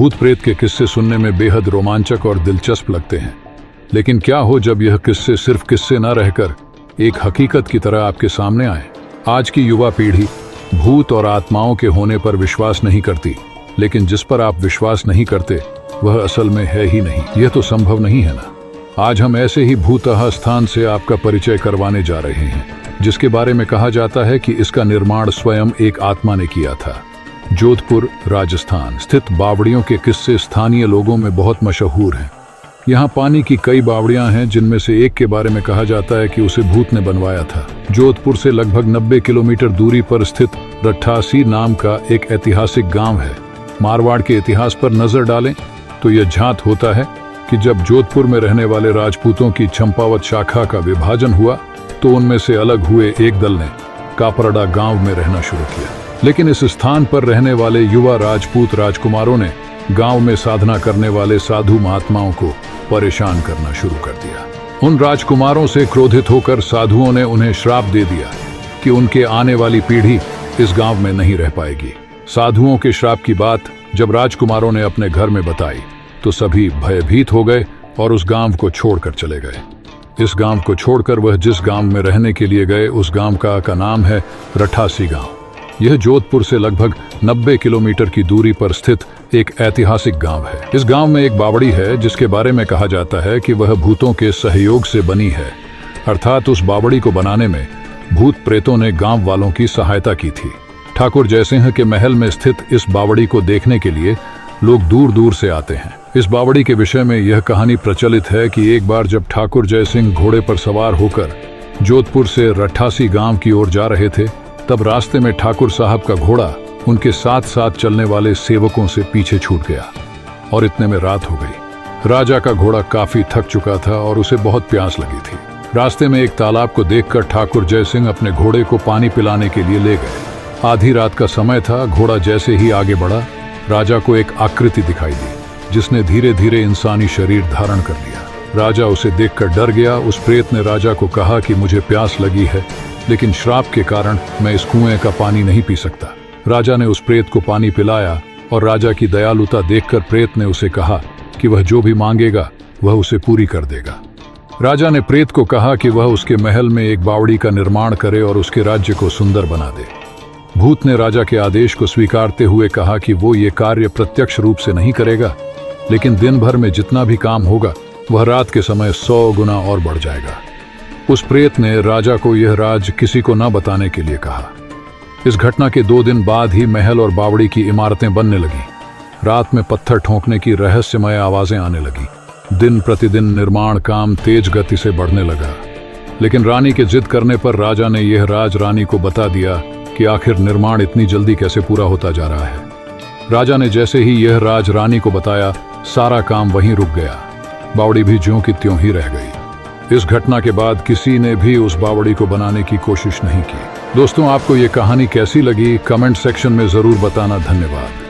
भूत प्रेत के किस्से सुनने में बेहद रोमांचक और दिलचस्प लगते हैं, लेकिन क्या हो जब यह किस्से सिर्फ किस्से न रहकर एक हकीकत की तरह आपके सामने आए। आज की युवा पीढ़ी भूत और आत्माओं के होने पर विश्वास नहीं करती, लेकिन जिस पर आप विश्वास नहीं करते वह असल में है ही नहीं। यह तो संभव नहीं है ना। आज हम ऐसे ही भूतहा स्थान से आपका परिचय करवाने जा रहे हैं, जिसके बारे में कहा जाता है कि इसका निर्माण स्वयं एक आत्मा ने किया था। जोधपुर राजस्थान स्थित बावड़ियों के किस्से स्थानीय लोगों में बहुत मशहूर हैं। यहाँ पानी की कई बावड़ियां हैं, जिनमें से एक के बारे में कहा जाता है कि उसे भूत ने बनवाया था। जोधपुर से लगभग 90 किलोमीटर दूरी पर स्थित रट्ठासी नाम का एक ऐतिहासिक गांव है। मारवाड़ के इतिहास पर नजर डालें तो यह झांत होता है कि जब जोधपुर में रहने वाले राजपूतों की चंपावत शाखा का विभाजन हुआ तो उनमें से अलग हुए एक दल ने कापरड़ा गांव में रहना शुरू किया। लेकिन इस स्थान पर रहने वाले युवा राजपूत राजकुमारों ने गांव में साधना करने वाले साधु महात्माओं को परेशान करना शुरू कर दिया। उन राजकुमारों से क्रोधित होकर साधुओं ने उन्हें श्राप दे दिया कि उनके आने वाली पीढ़ी इस गांव में नहीं रह पाएगी। साधुओं के श्राप की बात जब राजकुमारों ने अपने घर में बताई तो सभी भयभीत हो गए और उस गांव को छोड़कर चले गए। इस गांव को छोड़कर वह जिस गांव में रहने के लिए गए उस गांव का नाम है रट्ठासी गांव। यह जोधपुर से लगभग 90 किलोमीटर की दूरी पर स्थित एक ऐतिहासिक गांव है। इस गांव में एक बावड़ी है जिसके बारे में कहा जाता है कि वह भूतों के सहयोग से बनी है, अर्थात उस बावड़ी को बनाने में भूत प्रेतों ने गांव वालों की सहायता की थी। ठाकुर जयसिंह के महल में स्थित इस बावड़ी को देखने के लिए लोग दूर दूर से आते हैं। इस बावड़ी के विषय में यह कहानी प्रचलित है कि एक बार जब ठाकुर जयसिंह घोड़े पर सवार होकर जोधपुर से रट्ठासी गांव की ओर जा रहे थे, तब रास्ते में ठाकुर साहब का घोड़ा उनके साथ साथ चलने वाले सेवकों से पीछे छूट गया और इतने में रात हो गई। राजा का घोड़ा काफी थक चुका था और उसे बहुत प्यास लगी थी। रास्ते में एक तालाब को देखकर ठाकुर जयसिंह अपने घोड़े को पानी पिलाने के लिए ले गए। आधी रात का समय था। घोड़ा जैसे ही आगे बढ़ा, राजा को एक आकृति दिखाई दी जिसने धीरे धीरे इंसानी शरीर धारण कर लिया। राजा उसे देखकर डर गया। उस प्रेत ने राजा को कहा कि मुझे प्यास लगी है, लेकिन श्राप के कारण मैं इस कुएं का पानी नहीं पी सकता। राजा ने उस प्रेत को पानी पिलाया और राजा की दयालुता देखकर प्रेत ने उसे कहा कि वह जो भी मांगेगा वह उसे पूरी कर देगा। राजा ने प्रेत को कहा कि वह उसके महल में एक बावड़ी का निर्माण करे और उसके राज्य को सुंदर बना दे। भूत ने राजा के आदेश को स्वीकारते हुए कहा कि वो ये कार्य प्रत्यक्ष रूप से नहीं करेगा, लेकिन दिन भर में जितना भी काम होगा वह रात के समय 100 गुना और बढ़ जाएगा। उस प्रेत ने राजा को यह राज किसी को न बताने के लिए कहा। इस घटना के 2 दिन बाद ही महल और बावड़ी की इमारतें बनने लगीं। रात में पत्थर ठोंकने की रहस्यमय आवाजें आने लगी। दिन प्रतिदिन निर्माण काम तेज गति से बढ़ने लगा, लेकिन रानी के जिद करने पर राजा ने यह राज रानी को बता दिया कि आखिर निर्माण इतनी जल्दी कैसे पूरा होता जा रहा है। राजा ने जैसे ही यह राज रानी को बताया, सारा काम वहीं रुक गया। बावड़ी भी ज्यों की त्यों ही रह गई। इस घटना के बाद किसी ने भी उस बावड़ी को बनाने की कोशिश नहीं की। दोस्तों, आपको ये कहानी कैसी लगी कमेंट सेक्शन में जरूर बताना। धन्यवाद।